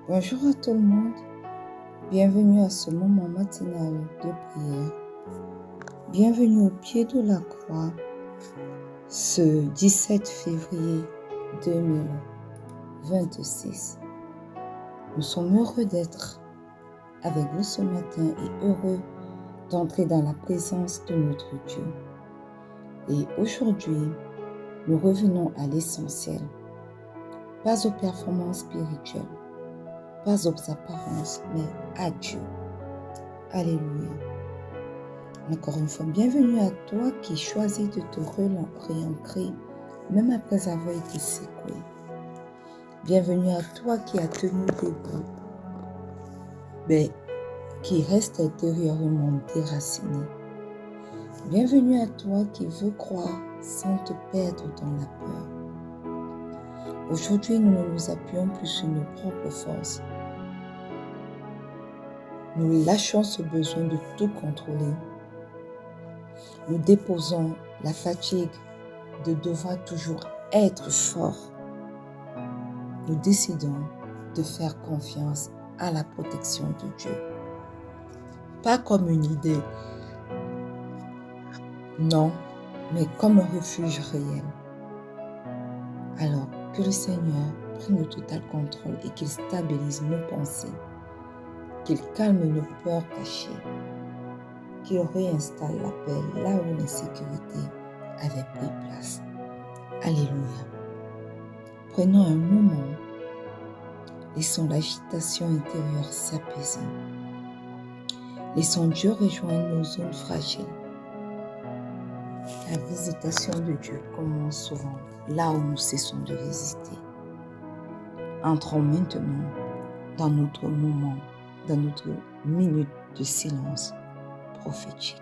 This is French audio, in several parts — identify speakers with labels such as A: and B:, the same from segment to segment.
A: Bonjour à tout le monde, bienvenue à ce moment matinal de prière. Bienvenue au pied de la croix, ce 17 février 2026. Nous sommes heureux d'être avec vous ce matin et heureux d'entrer dans la présence de notre Dieu. Et aujourd'hui, nous revenons à l'essentiel, pas aux performances spirituelles, pas aux apparences, mais à Dieu. Alléluia. Encore une fois, bienvenue à toi qui choisis de te réancrer, même après avoir été secoué. Bienvenue à toi qui as tenu debout, mais qui reste intérieurement déraciné. Bienvenue à toi qui veux croire sans te perdre dans la peur. Aujourd'hui, nous ne nous appuyons plus sur nos propres forces. Nous lâchons ce besoin de tout contrôler. Nous déposons la fatigue de devoir toujours être fort. Nous décidons de faire confiance à la protection de Dieu. Pas comme une idée, non, mais comme un refuge réel. Alors que le Seigneur prenne le total contrôle et qu'il stabilise nos pensées, qu'il calme nos peurs cachées, qu'il réinstalle la paix là où l'insécurité avait pris place. Alléluia. Prenons un moment, laissons l'agitation intérieure s'apaiser. Laissons Dieu rejoindre nos zones fragiles. La visitation de Dieu commence souvent là où nous cessons de résister. Entrons maintenant dans notre moment, dans notre minute de silence prophétique.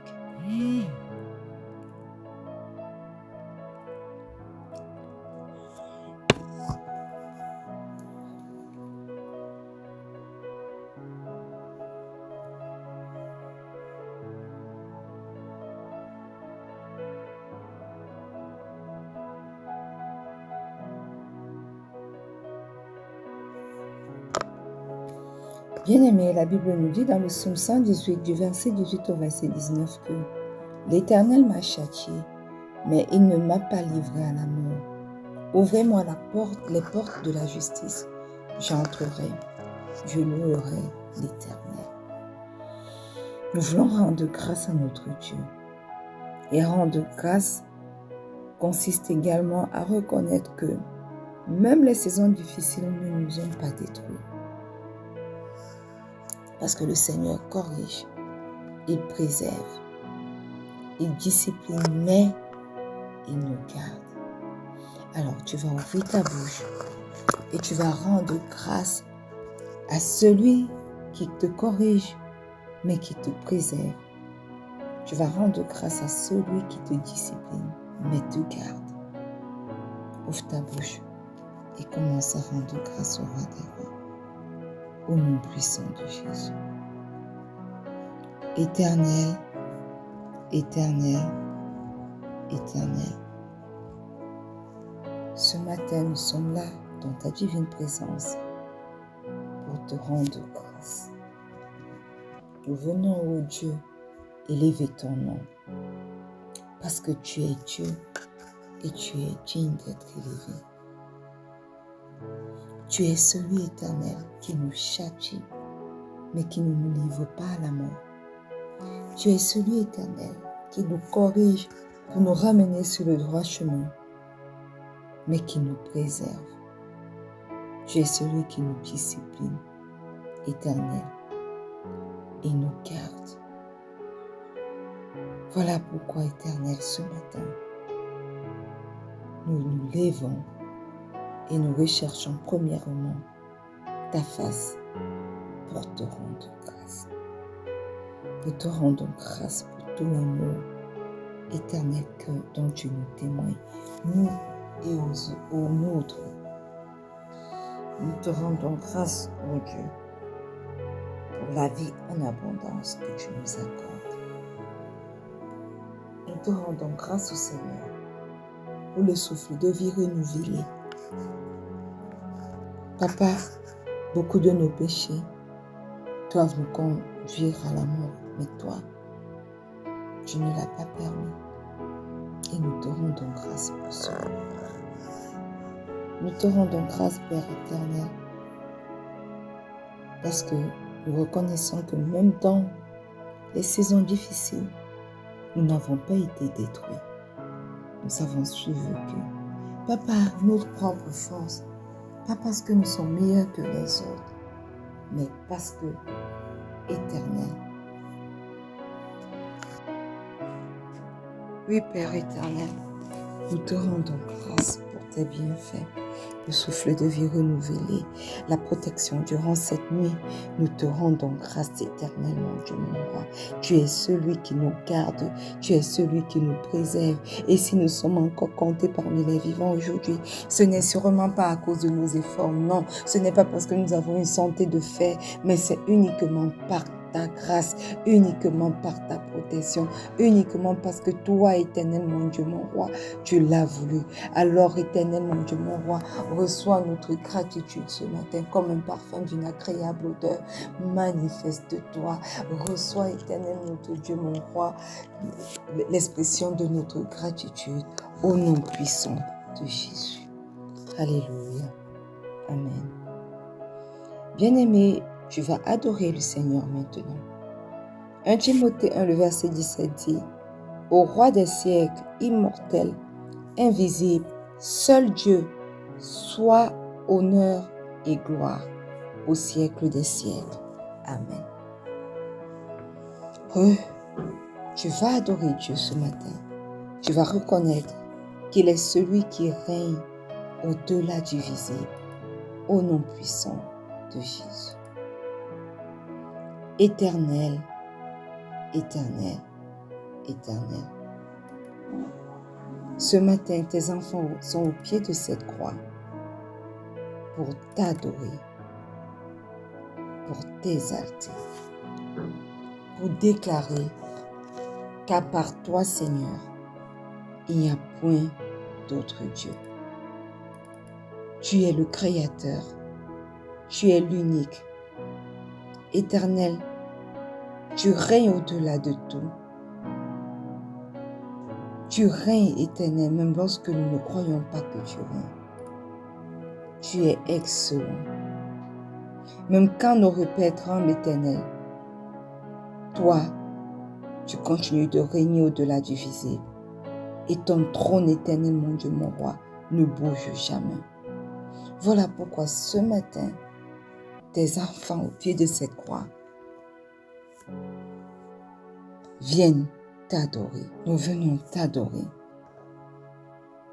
A: Bien-aimés, la Bible nous dit dans le psaume 118 du verset 18 au verset 19 que l'Éternel m'a châtié, mais il ne m'a pas livré à la mort. Ouvrez-moi les portes de la justice, j'entrerai, je louerai l'Éternel. Nous voulons rendre grâce à notre Dieu. Et rendre grâce consiste également à reconnaître que même les saisons difficiles ne nous ont pas détruits. Parce que le Seigneur corrige, il préserve, il discipline, mais il nous garde. Alors tu vas ouvrir ta bouche et tu vas rendre grâce à celui qui te corrige, mais qui te préserve. Tu vas rendre grâce à celui qui te discipline, mais te garde. Ouvre ta bouche et commence à rendre grâce au roi des rois, au nom puissant de Jésus. Éternel, éternel, éternel. Ce matin, nous sommes là dans ta divine présence pour te rendre grâce. Nous venons, ô Dieu, élever ton nom parce que tu es Dieu et tu es digne d'être élevé. Tu es celui éternel qui nous châtie, mais qui ne nous livre pas à la mort. Tu es celui éternel qui nous corrige pour nous ramener sur le droit chemin, mais qui nous préserve. Tu es celui qui nous discipline, éternel, et nous garde. Voilà pourquoi, éternel, ce matin, nous nous levons et nous recherchons premièrement ta face pour te rendre grâce. Nous te rendons grâce pour tout l'amour éternel dont tu nous témoignes, nous et aux nôtres. Nous te rendons grâce, ô Dieu, pour la vie en abondance que tu nous accordes. Nous te rendons grâce au Seigneur pour le souffle de vie renouvelé. Papa, Beaucoup de nos péchés doivent nous conduire à la mort, mais toi, tu ne l'as pas permis. Et nous te rendons grâce pour cela. Nous te rendons grâce, Père éternel, parce que nous reconnaissons que même dans les saisons difficiles, nous n'avons pas été détruits. Nous avons su que, pas par notre propre force, pas parce que nous sommes meilleurs que les autres, mais parce que, éternel. Oui, Père éternel, nous te rendons grâce pour tes bienfaits, le souffle de vie renouvelé, la protection durant cette nuit. Nous te rendons grâce éternellement, Dieu mon roi. Tu es celui qui nous garde, tu es celui qui nous préserve. Et si nous sommes encore comptés parmi les vivants aujourd'hui, ce n'est sûrement pas à cause de nos efforts, non. Ce n'est pas parce que nous avons une santé de fer, mais c'est uniquement par ta grâce, uniquement par ta protection, uniquement parce que toi, éternel mon Dieu, mon roi, tu l'as voulu. Alors, éternel mon Dieu, mon roi, reçois notre gratitude ce matin comme un parfum d'une agréable odeur. Manifeste-toi. Reçois, éternel notre Dieu, mon roi, l'expression de notre gratitude au nom puissant de Jésus. Alléluia. Amen. Bien-aimé, tu vas adorer le Seigneur maintenant. 1 Timothée 1, le verset 17 dit, « Au roi des siècles, immortel, invisible, seul Dieu, soit honneur et gloire au siècle des siècles. Amen. » Tu vas adorer Dieu ce matin. Tu vas reconnaître qu'il est celui qui règne au-delà du visible, au nom puissant de Jésus. Éternel, éternel, éternel. Ce matin, tes enfants sont au pied de cette croix pour t'adorer, pour t'exalter, pour déclarer qu'à part toi, Seigneur, il n'y a point d'autre Dieu. Tu es le Créateur, tu es l'unique. Éternel, tu règnes au-delà de tout. Tu règnes, éternel, même lorsque nous ne croyons pas que tu règnes. Tu es excellent. Même quand nos repères tremblent, éternel, toi, tu continues de régner au-delà du visible. Et ton trône éternel, mon Dieu, mon roi, ne bouge jamais. Voilà pourquoi ce matin, tes enfants au pied de cette croix viennent t'adorer. Nous venons t'adorer.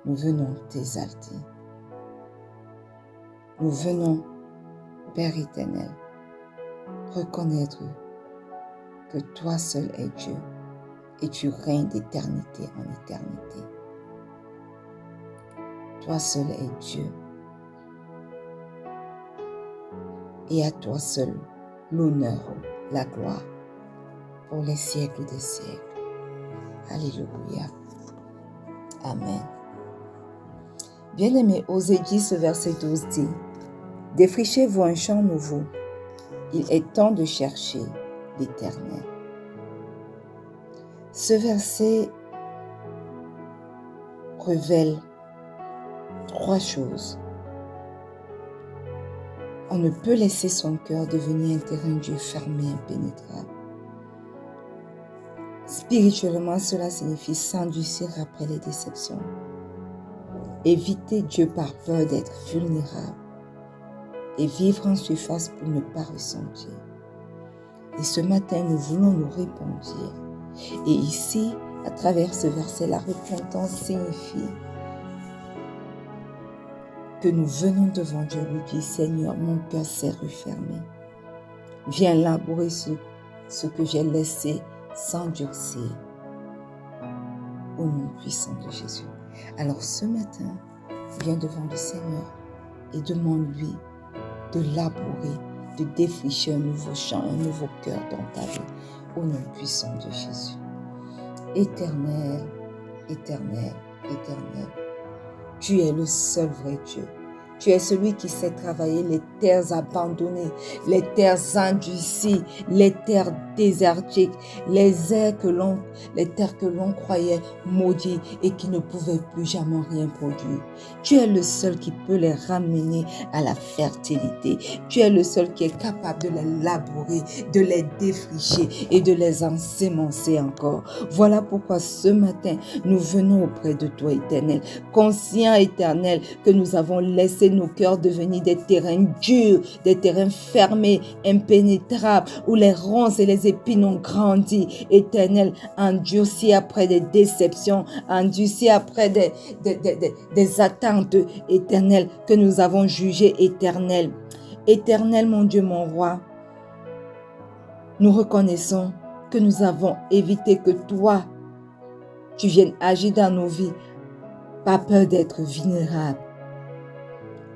A: Nous venons t'exalter. Nous venons, Père éternel, reconnaître que toi seul es Dieu et tu règnes d'éternité en éternité. Toi seul es Dieu et à toi seul l'honneur, la gloire pour les siècles des siècles. Alléluia. Amen. Bien-aimés, Osée 10, verset 12 dit, « Défrichez-vous un champ nouveau. Il est temps de chercher l'Éternel. » Ce verset révèle 3 choses. On ne peut laisser son cœur devenir un terrain de Dieu fermé, impénétrable. Spirituellement, cela signifie s'endurcir après les déceptions. Éviter Dieu par peur d'être vulnérable et vivre en surface pour ne pas ressentir. Et ce matin, nous voulons nous repentir. Et ici, à travers ce verset, la repentance signifie que nous venons devant Dieu lui dire, Seigneur, mon cœur s'est refermé. Viens labourer ce que j'ai laissé s'endurcir. Au nom puissant de Jésus. Alors ce matin, viens devant le Seigneur et demande-lui de labourer, de défricher un nouveau champ, un nouveau cœur dans ta vie. Au nom puissant de Jésus. Éternel, éternel, éternel. Tu es le seul vrai Dieu. Tu es celui qui sait travailler les terres abandonnées, les terres endurcies, les terres désertiques, les terres que l'on croyait maudites et qui ne pouvaient plus jamais rien produire. Tu es le seul qui peut les ramener à la fertilité. Tu es le seul qui est capable de les labourer, de les défricher et de les ensemencer encore. Voilà pourquoi ce matin, nous venons auprès de toi, Éternel, conscient, Éternel, que nous avons laissé nos cœurs devenir des terrains durs, des terrains fermés, impénétrables, où les ronces et les épines ont grandi. Éternel, endurci après des déceptions, endurci après des attentes éternelles que nous avons jugées éternelles. Éternel, mon Dieu, mon roi, nous reconnaissons que nous avons évité que toi, tu viennes agir dans nos vies, pas peur d'être vulnérables.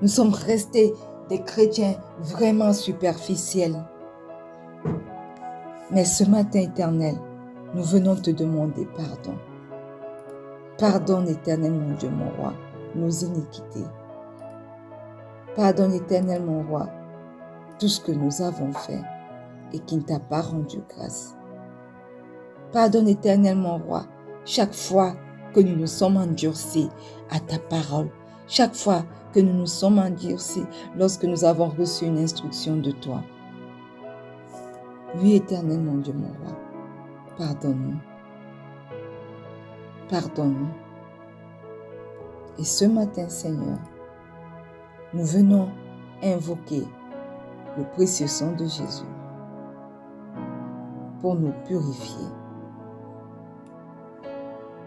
A: Nous sommes restés des chrétiens vraiment superficiels. Mais ce matin, Éternel, nous venons te demander pardon. Pardonne, Éternel, mon Dieu, mon roi, nos iniquités. Pardonne, Éternel, mon roi, tout ce que nous avons fait et qui ne t'a pas rendu grâce. Pardonne, Éternel, mon roi, chaque fois que nous nous sommes endurcis à ta parole, chaque fois que nous nous sommes endurcis lorsque nous avons reçu une instruction de toi. Oui, Éternel, mon Dieu, mon roi, pardonne-nous. Pardonne-nous. Et ce matin, Seigneur, nous venons invoquer le précieux sang de Jésus pour nous purifier.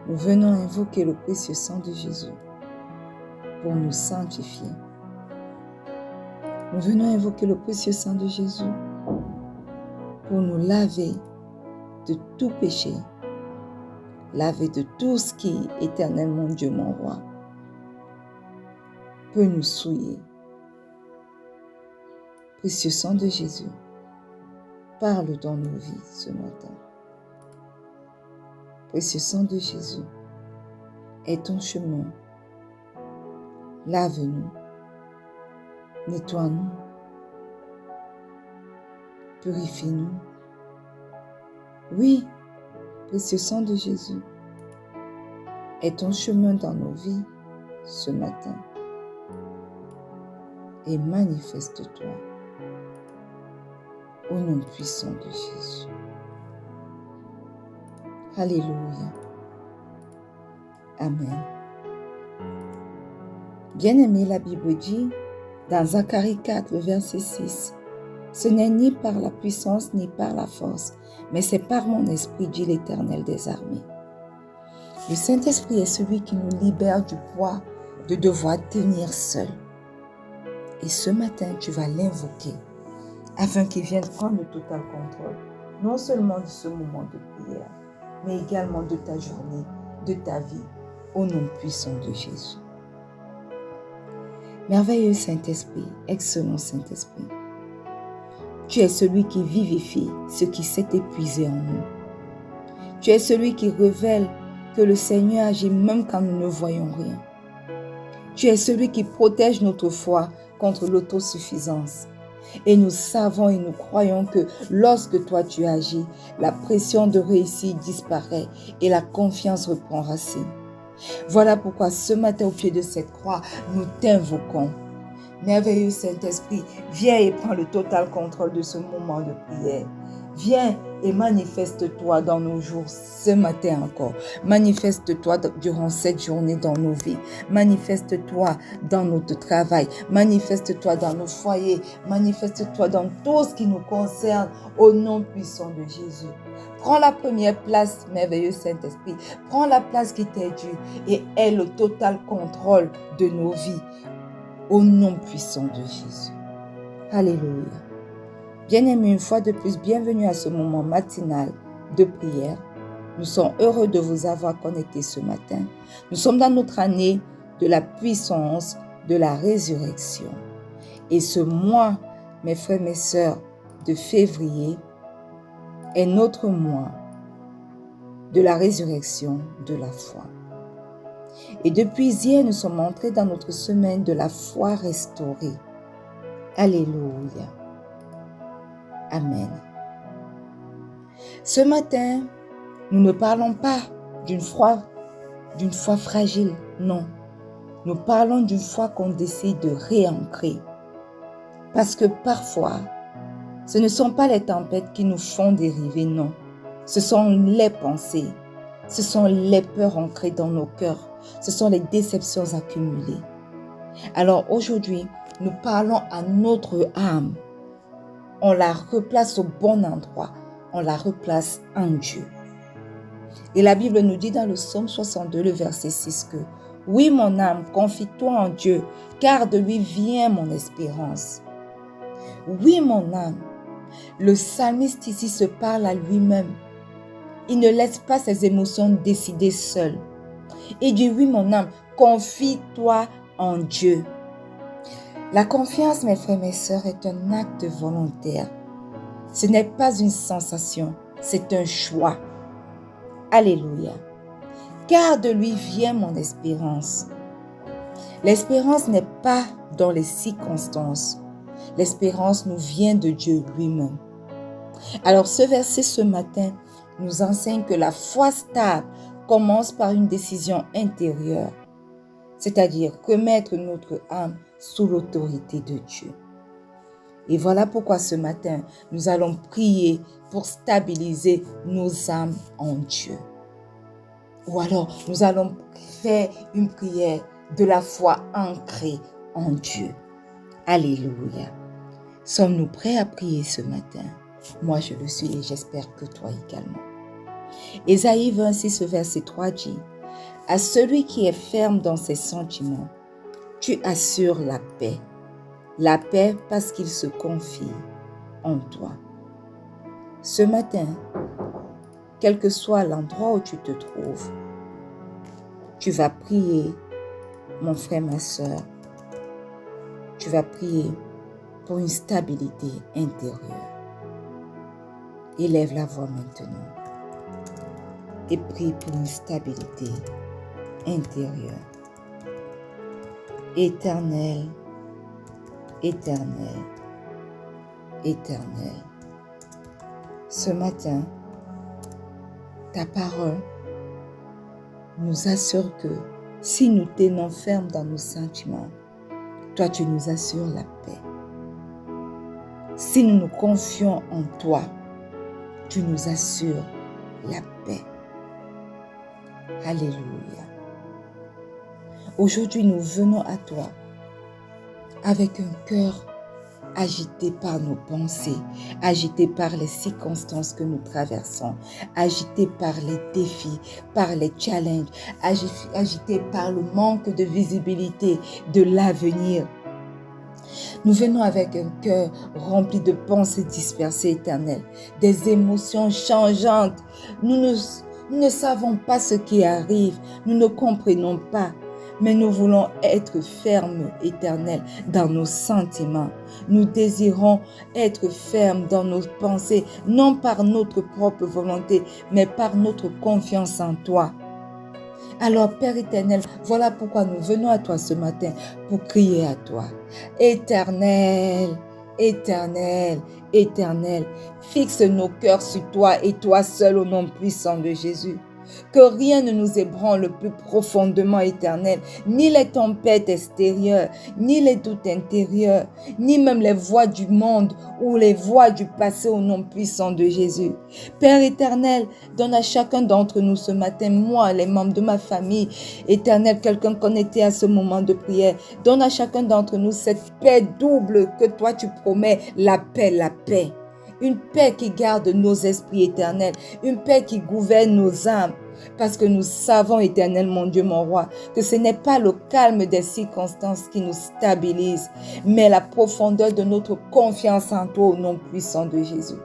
A: Nous venons invoquer le précieux sang de Jésus pour nous sanctifier. Nous venons invoquer le précieux sang de Jésus pour nous laver de tout péché, laver de tout ce qui, éternel, mon Dieu, mon roi, peut nous souiller. Précieux sang de Jésus, parle dans nos vies ce matin. Précieux sang de Jésus, est ton chemin. Lave-nous, nettoie-nous, purifie-nous. Oui, précieux sang de Jésus, est ton chemin dans nos vies ce matin. Et manifeste-toi au nom puissant de Jésus. Alléluia. Amen. Bien-aimé, la Bible dit, dans Zacharie 4, le verset 6, « Ce n'est ni par la puissance ni par la force, mais c'est par mon esprit, dit l'Éternel des armées. » Le Saint-Esprit est celui qui nous libère du poids de devoir tenir seul. Et ce matin, tu vas l'invoquer afin qu'il vienne prendre le total contrôle, non seulement de ce moment de prière, mais également de ta journée, de ta vie, au nom puissant de Jésus. Merveilleux Saint-Esprit, excellent Saint-Esprit, tu es celui qui vivifie ce qui s'est épuisé en nous. Tu es celui qui révèle que le Seigneur agit même quand nous ne voyons rien. Tu es celui qui protège notre foi contre l'autosuffisance. Et nous savons et nous croyons que lorsque toi tu agis, la pression de réussir disparaît et la confiance reprend racine. Voilà pourquoi ce matin au pied de cette croix, nous t'invoquons. Merveilleux Saint-Esprit, viens et prends le total contrôle de ce moment de prière. Viens et manifeste-toi dans nos jours ce matin encore. Manifeste-toi durant cette journée dans nos vies. Manifeste-toi dans notre travail. Manifeste-toi dans nos foyers. Manifeste-toi dans tout ce qui nous concerne au nom puissant de Jésus. Prends la première place, merveilleux Saint-Esprit. Prends la place qui t'est due et aie le total contrôle de nos vies au nom puissant de Jésus. Alléluia. Bien-aimés, une fois de plus, bienvenue à ce moment matinal de prière. Nous sommes heureux de vous avoir connectés ce matin. Nous sommes dans notre année de la puissance de la résurrection. Et ce mois, mes frères, mes sœurs, de février, est notre mois de la résurrection de la foi. Et depuis hier, nous sommes entrés dans notre semaine de la foi restaurée. Alléluia. Amen. Ce matin, nous ne parlons pas d'une foi fragile, non. Nous parlons d'une foi qu'on décide de réancrer. Parce que parfois, ce ne sont pas les tempêtes qui nous font dériver, non. Ce sont les pensées, ce sont les peurs ancrées dans nos cœurs, ce sont les déceptions accumulées. Alors aujourd'hui, nous parlons à notre âme. On la replace au bon endroit, on la replace en Dieu. Et la Bible nous dit dans le psaume 62, le verset 6 que « Oui, mon âme, confie-toi en Dieu, car de lui vient mon espérance. » Oui, mon âme. Le psalmiste ici se parle à lui-même. Il ne laisse pas ses émotions décider seul. Il dit « Oui, mon âme, confie-toi en Dieu. » La confiance, mes frères, mes sœurs, est un acte volontaire. Ce n'est pas une sensation, c'est un choix. Alléluia. Car de lui vient mon espérance. L'espérance n'est pas dans les circonstances. L'espérance nous vient de Dieu lui-même. Alors ce verset ce matin nous enseigne que la foi stable commence par une décision intérieure, c'est-à-dire remettre notre âme sous l'autorité de Dieu. Et voilà pourquoi ce matin, nous allons prier pour stabiliser nos âmes en Dieu. Ou alors, nous allons faire une prière de la foi ancrée en Dieu. Alléluia. Sommes-nous prêts à prier ce matin? Moi, je le suis et j'espère que toi également. Ésaïe 26, verset 3 dit « À celui qui est ferme dans ses sentiments, tu assures la paix. La paix parce qu'il se confie en toi. » Ce matin, quel que soit l'endroit où tu te trouves, tu vas prier, mon frère, ma soeur. Tu vas prier pour une stabilité intérieure. Élève la voix maintenant et prie pour une stabilité intérieure. Éternel, éternel, éternel. Ce matin, ta parole nous assure que si nous tenons ferme dans nos sentiments, toi tu nous assures la paix. Si nous nous confions en toi, tu nous assures la paix. Alléluia. Aujourd'hui, nous venons à toi avec un cœur agité par nos pensées, agité par les circonstances que nous traversons, agité par les défis, par les challenges, agité par le manque de visibilité de l'avenir. Nous venons avec un cœur rempli de pensées dispersées, éternelles, des émotions changeantes. Nous ne savons pas ce qui arrive, nous ne comprenons pas. Mais nous voulons être fermes, éternels, dans nos sentiments. Nous désirons être fermes dans nos pensées, non par notre propre volonté, mais par notre confiance en toi. Alors, Père éternel, voilà pourquoi nous venons à toi ce matin pour crier à toi. Éternel, éternel, éternel, fixe nos cœurs sur toi et toi seul au nom puissant de Jésus. Que rien ne nous ébranle plus profondément, éternel, ni les tempêtes extérieures, ni les doutes intérieurs, ni même les voix du monde ou les voix du passé au nom puissant de Jésus. Père éternel, donne à chacun d'entre nous ce matin, moi, les membres de ma famille, éternel, quelqu'un connecté à ce moment de prière, donne à chacun d'entre nous cette paix double que toi tu promets, la paix, la paix. Une paix qui garde nos esprits éternels, une paix qui gouverne nos âmes. Parce que nous savons, éternel, mon Dieu, mon roi, que ce n'est pas le calme des circonstances qui nous stabilise, mais la profondeur de notre confiance en toi au nom puissant de Jésus.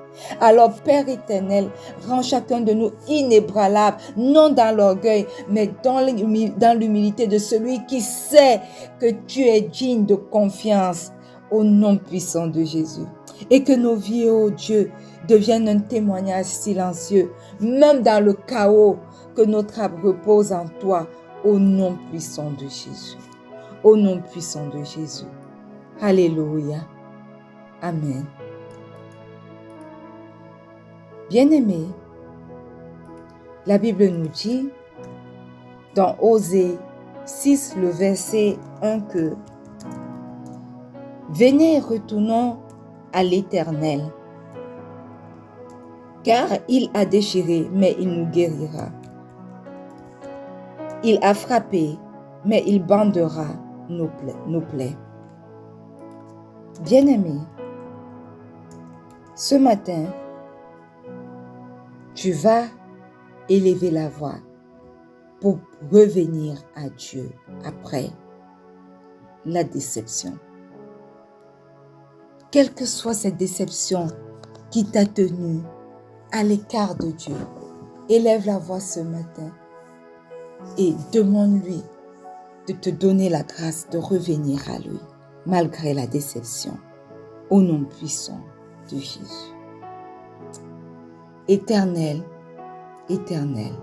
A: Alors, Père éternel, rends chacun de nous inébranlable, non dans l'orgueil, mais dans l'humilité de celui qui sait que tu es digne de confiance au nom puissant de Jésus. Et que nos vies, ô Dieu, deviennent un témoignage silencieux, même dans le chaos, que notre âme repose en toi, au nom puissant de Jésus. Au nom puissant de Jésus. Alléluia. Amen. Bien-aimés, la Bible nous dit dans Osée 6, le verset 1 que « Venez et retournons à l'Éternel, car il a déchiré, mais il nous guérira. Il a frappé, mais il bandera nos plaies. » Bien-aimés, ce matin, tu vas élever la voix pour revenir à Dieu après la déception. Quelle que soit cette déception qui t'a tenu à l'écart de Dieu, élève la voix ce matin et demande-lui de te donner la grâce de revenir à lui, malgré la déception, au nom puissant de Jésus. Éternel, éternel,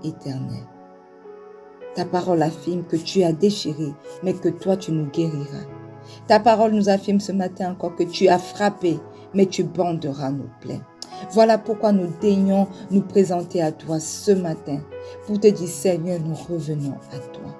A: éternel. Ta parole affirme que tu as déchiré, mais que toi tu nous guériras. Ta parole nous affirme ce matin encore que tu as frappé, mais tu banderas nos plaies. Voilà pourquoi nous daignons nous présenter à toi ce matin pour te dire, Seigneur, nous revenons à toi.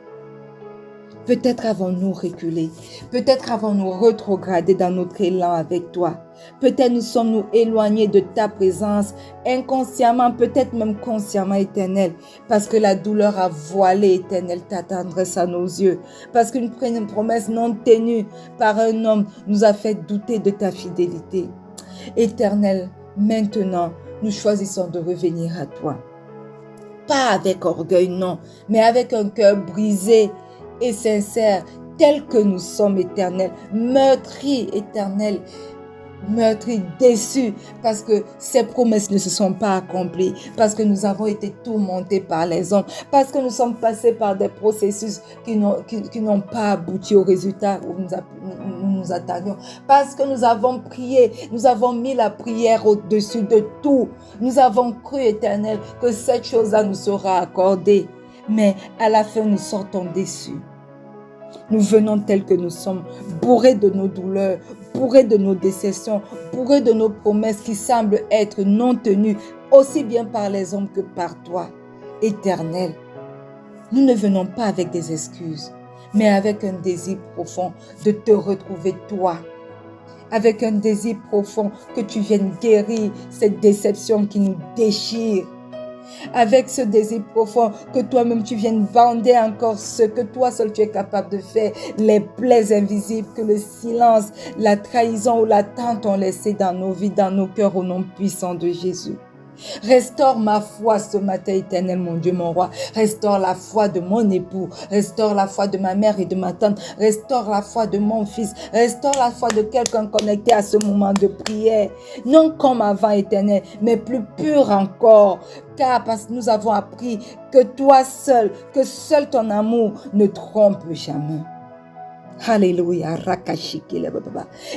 A: Peut-être avons-nous reculé, peut-être avons-nous rétrogradé dans notre élan avec toi. Peut-être nous sommes-nous éloignés de ta présence, inconsciemment, peut-être même consciemment, Éternel, parce que la douleur a voilé, Éternel, ta tendresse à nos yeux, parce qu'une promesse non tenue par un homme nous a fait douter de ta fidélité. Éternel, maintenant, nous choisissons de revenir à toi. Pas avec orgueil, non, mais avec un cœur brisé et sincère, tel que nous sommes, Éternel, meurtris, Éternel, meurtris, déçus, parce que ces promesses ne se sont pas accomplies, parce que nous avons été tourmentés par les hommes, parce que nous sommes passés par des processus qui n'ont pas abouti au résultat où nous attendions, parce que nous avons prié, nous avons mis la prière au-dessus de tout, nous avons cru, Éternel, que cette chose-là nous sera accordée, mais à la fin nous sortons déçus. Nous venons tels que nous sommes, bourrés de nos douleurs, bourrés de nos déceptions, bourrés de nos promesses qui semblent être non tenues, aussi bien par les hommes que par toi, Éternel. Nous ne venons pas avec des excuses, mais avec un désir profond de te retrouver toi. Avec un désir profond que tu viennes guérir cette déception qui nous déchire. Avec ce désir profond que toi-même tu viennes bander encore ce que toi seul tu es capable de faire, les plaies invisibles que le silence, la trahison ou l'attente ont laissé dans nos vies, dans nos cœurs au nom puissant de Jésus. Restaure ma foi ce matin, Éternel, mon Dieu, mon roi. Restaure la foi de mon époux. Restaure la foi de ma mère et de ma tante. Restaure la foi de mon fils. Restaure la foi de quelqu'un connecté à ce moment de prière. Non comme avant, Éternel, mais plus pur encore. Car parce que nous avons appris que toi seul, que seul ton amour ne trompe jamais. Alléluia.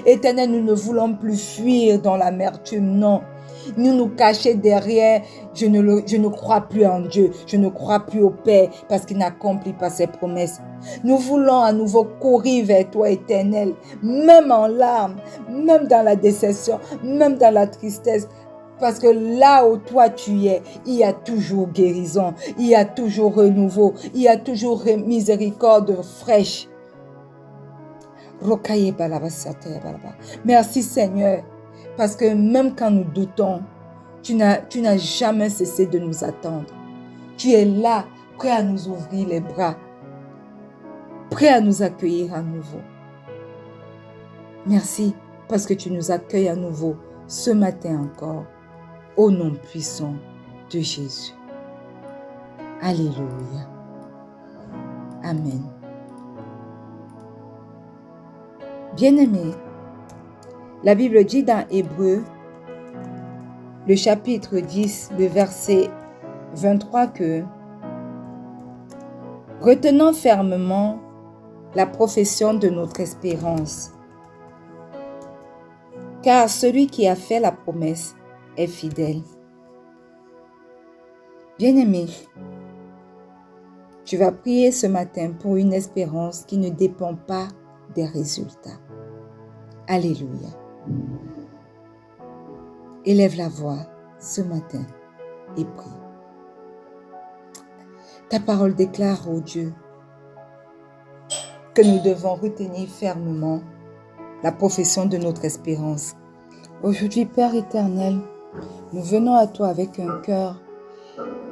A: Éternel, nous ne voulons plus fuir dans l'amertume, non. Nous cacher derrière, je ne crois plus en Dieu, je ne crois plus au Père parce qu'il n'accomplit pas ses promesses. Nous voulons à nouveau courir vers toi, Éternel, même en larmes, même dans la déception, même dans la tristesse. Parce que là où toi tu es, il y a toujours guérison, il y a toujours renouveau, il y a toujours miséricorde fraîche. Merci Seigneur, parce que même quand nous doutons, tu n'as jamais cessé de nous attendre. Tu es là, prêt à nous ouvrir les bras, prêt à nous accueillir à nouveau. Merci parce que tu nous accueilles à nouveau ce matin encore, au nom puissant de Jésus. Alléluia. Amen. Bien-aimés, la Bible dit dans Hébreux, le chapitre 10, le verset 23 que « Retenons fermement la profession de notre espérance, car celui qui a fait la promesse est fidèle. » Bien-aimé, Tu vas prier ce matin pour une espérance qui ne dépend pas des résultats. Alléluia. Élève la voix ce matin et prie. Ta parole déclare, ô Dieu, que nous devons retenir fermement la profession de notre espérance. Aujourd'hui, Père éternel, nous venons à toi avec un cœur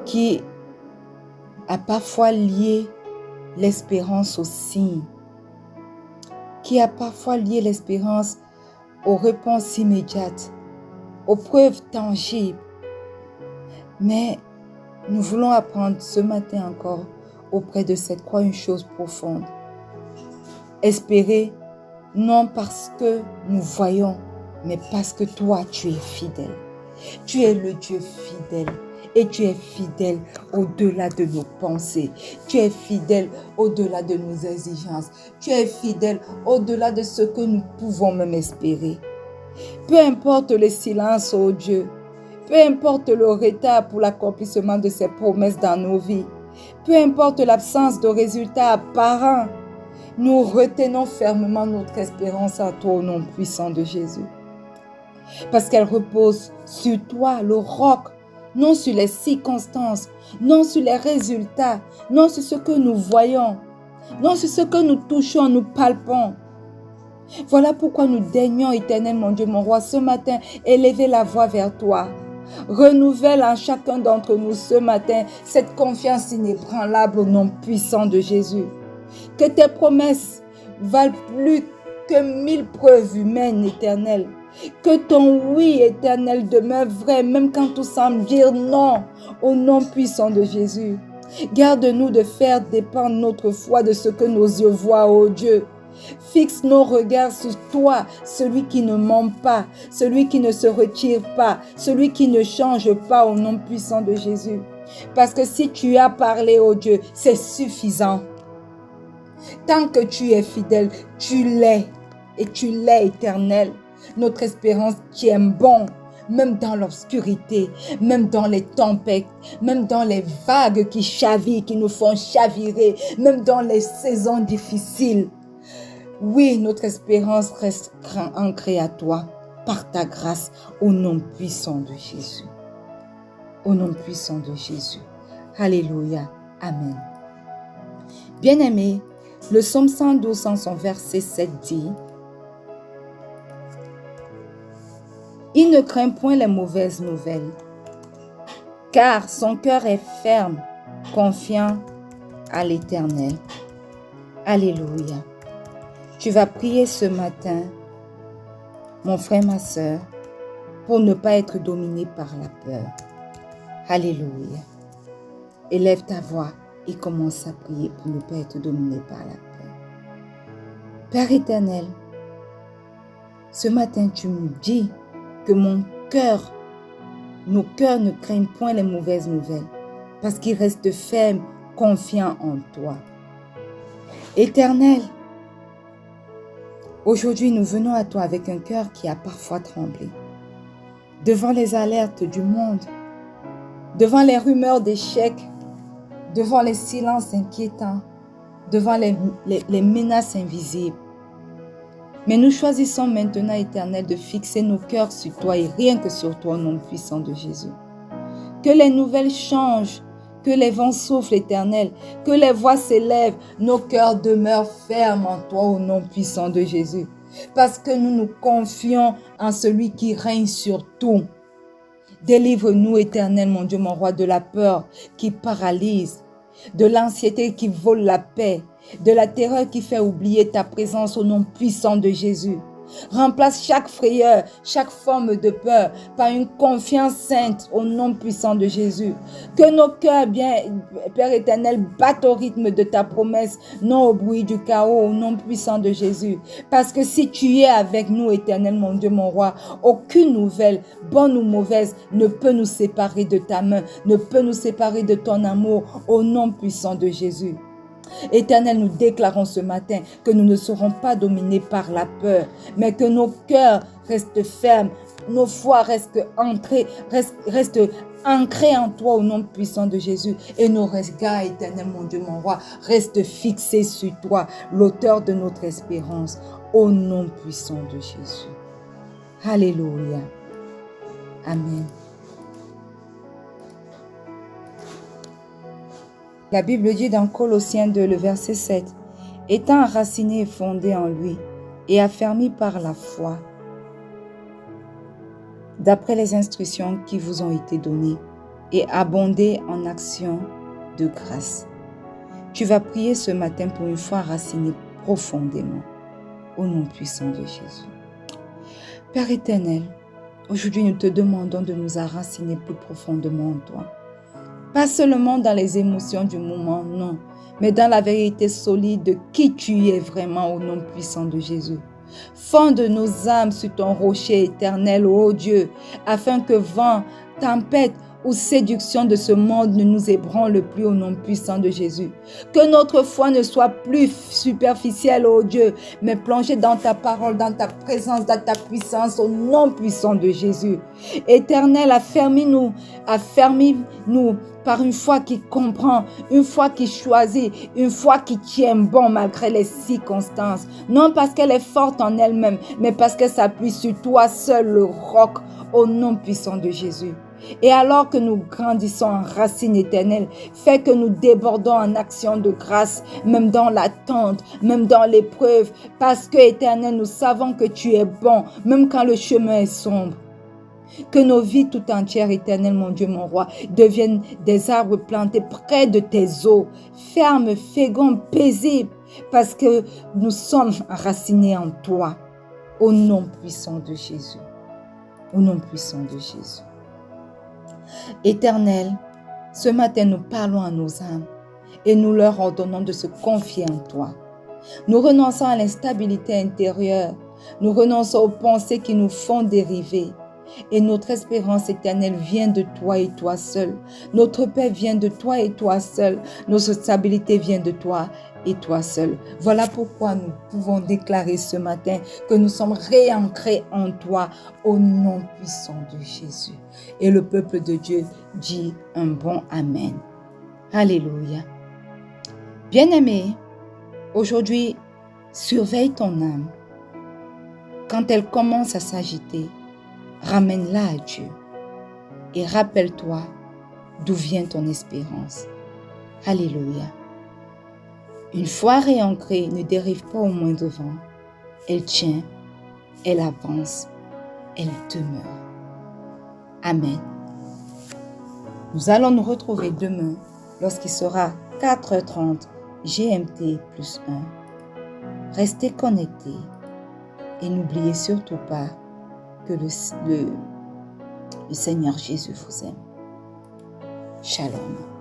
A: qui a parfois lié l'espérance aux signes, qui a parfois lié l'espérance aux réponses immédiates, aux preuves tangibles. Mais nous voulons apprendre ce matin encore auprès de cette croix une chose profonde. Espérer non parce que nous voyons, mais parce que toi, tu es fidèle. Tu es le Dieu fidèle et tu es fidèle au-delà de nos pensées. Tu es fidèle au-delà de nos exigences. Tu es fidèle au-delà de ce que nous pouvons même espérer. Peu importe le silence, ô Dieu, peu importe le retard pour l'accomplissement de ces promesses dans nos vies, peu importe l'absence de résultats apparents, nous retenons fermement notre espérance en toi au nom puissant de Jésus. Parce qu'elle repose sur toi, le roc, non sur les circonstances, non sur les résultats, non sur ce que nous voyons, non sur ce que nous touchons, nous palpons. Voilà pourquoi nous daignons, éternel mon Dieu, mon roi, ce matin, élever la voix vers toi. Renouvelle en chacun d'entre nous ce matin cette confiance inébranlable au nom puissant de Jésus. Que tes promesses valent plus que 1000 preuves humaines, éternel. Que ton oui, éternel, demeure vrai, même quand tout semble dire non, au nom puissant de Jésus. Garde-nous de faire dépendre notre foi de ce que nos yeux voient, ô Dieu. Fixe nos regards sur toi, celui qui ne ment pas, celui qui ne se retire pas, celui qui ne change pas, au nom puissant de Jésus. Parce que si tu as parlé, ô Dieu, c'est suffisant. Tant que tu es fidèle, tu l'es et tu l'es éternel. Notre espérance tient bon, même dans l'obscurité, même dans les tempêtes, même dans les vagues qui chavirent, qui nous font chavirer, même dans les saisons difficiles. Oui, notre espérance reste ancrée à toi, par ta grâce, au nom puissant de Jésus. Au nom puissant de Jésus. Alléluia. Amen. Bien-aimés, le psaume 112 en son verset 7 dit: il ne craint point les mauvaises nouvelles, car son cœur est ferme, confiant à l'Éternel. Alléluia. Tu vas prier ce matin, mon frère, ma sœur, pour ne pas être dominé par la peur. Alléluia. Élève ta voix et commence à prier pour ne pas être dominé par la peur. Père éternel, ce matin tu me dis que nos cœurs ne craignent point les mauvaises nouvelles, parce qu'ils restent fermes, confiants en toi. Éternel, aujourd'hui nous venons à toi avec un cœur qui a parfois tremblé, devant les alertes du monde, devant les rumeurs d'échec, devant les silences inquiétants, devant les menaces invisibles. Mais nous choisissons maintenant, éternel, de fixer nos cœurs sur toi et rien que sur toi, au nom puissant de Jésus. Que les nouvelles changent, que les vents soufflent, éternel, que les voix s'élèvent, nos cœurs demeurent fermes en toi, au nom puissant de Jésus. Parce que nous nous confions en celui qui règne sur tout. Délivre-nous, éternel, mon Dieu, mon roi, de la peur qui paralyse, de l'anxiété qui vole la paix, de la terreur qui fait oublier ta présence, au nom puissant de Jésus. Remplace chaque frayeur, chaque forme de peur par une confiance sainte au nom puissant de Jésus. Que nos cœurs, bien, Père éternel, battent au rythme de ta promesse, non au bruit du chaos, au nom puissant de Jésus. Parce que si tu es avec nous, éternel, mon Dieu, mon roi, aucune nouvelle, bonne ou mauvaise, ne peut nous séparer de ta main, ne peut nous séparer de ton amour, au nom puissant de Jésus. Éternel, nous déclarons ce matin que nous ne serons pas dominés par la peur, mais que nos cœurs reste ferme. Nos foi reste ancrée en toi au nom puissant de Jésus. Et nos regards, éternel, mon Dieu, mon roi, restent fixés sur toi, l'auteur de notre espérance, au nom puissant de Jésus. Alléluia. Amen. La Bible dit dans Colossiens 2, le verset 7, « Étant enraciné et fondé en lui, et affermi par la foi, d'après les instructions qui vous ont été données, et abondé en actions de grâce. » Tu vas prier ce matin pour une foi enracinée profondément, au nom puissant de Jésus. Père éternel, aujourd'hui nous te demandons de nous enraciner plus profondément en toi. Pas seulement dans les émotions du moment, non, mais dans la vérité solide de qui tu es vraiment au nom puissant de Jésus. Fonde nos âmes sur ton rocher éternel, ô Dieu, afin que vent, tempête ou séduction de ce monde ne nous ébranle plus au nom puissant de Jésus. Que notre foi ne soit plus superficielle, ô Dieu, mais plongée dans ta parole, dans ta présence, dans ta puissance, au nom puissant de Jésus. Éternel, affermis-nous par une foi qui comprend, une foi qui choisit, une foi qui tient bon malgré les circonstances. Non parce qu'elle est forte en elle-même, mais parce qu'elle s'appuie sur toi seul, le roc, au nom puissant de Jésus. Et alors que nous grandissons en racines éternelles, fais que nous débordons en action de grâce, même dans l'attente, même dans l'épreuve, parce que éternel, nous savons que tu es bon, même quand le chemin est sombre. Que nos vies tout entières, éternel, mon Dieu, mon roi, deviennent des arbres plantés près de tes eaux, fermes, féconds, paisibles, parce que nous sommes enracinés en toi, au nom puissant de Jésus. Au nom puissant de Jésus. Éternel, ce matin, nous parlons à nos âmes et nous leur ordonnons de se confier en toi. Nous renonçons à l'instabilité intérieure. Nous renonçons aux pensées qui nous font dériver. Et notre espérance éternelle vient de toi et toi seul. Notre paix vient de toi et toi seul. Notre stabilité vient de toi et toi seul. Voilà pourquoi nous pouvons déclarer ce matin que nous sommes réancrés en toi au nom puissant de Jésus. Et le peuple de Dieu dit un bon Amen. Alléluia. Bien-aimé, aujourd'hui, surveille ton âme. Quand elle commence à s'agiter, ramène-la à Dieu et rappelle-toi d'où vient ton espérance. Alléluia. Une foi réancrée ne dérive pas au moindre vent. Elle tient, elle avance, elle demeure. Amen. Nous allons nous retrouver demain lorsqu'il sera 4h30 GMT plus 1. Restez connectés et n'oubliez surtout pas que le Seigneur Jésus vous aime. Shalom.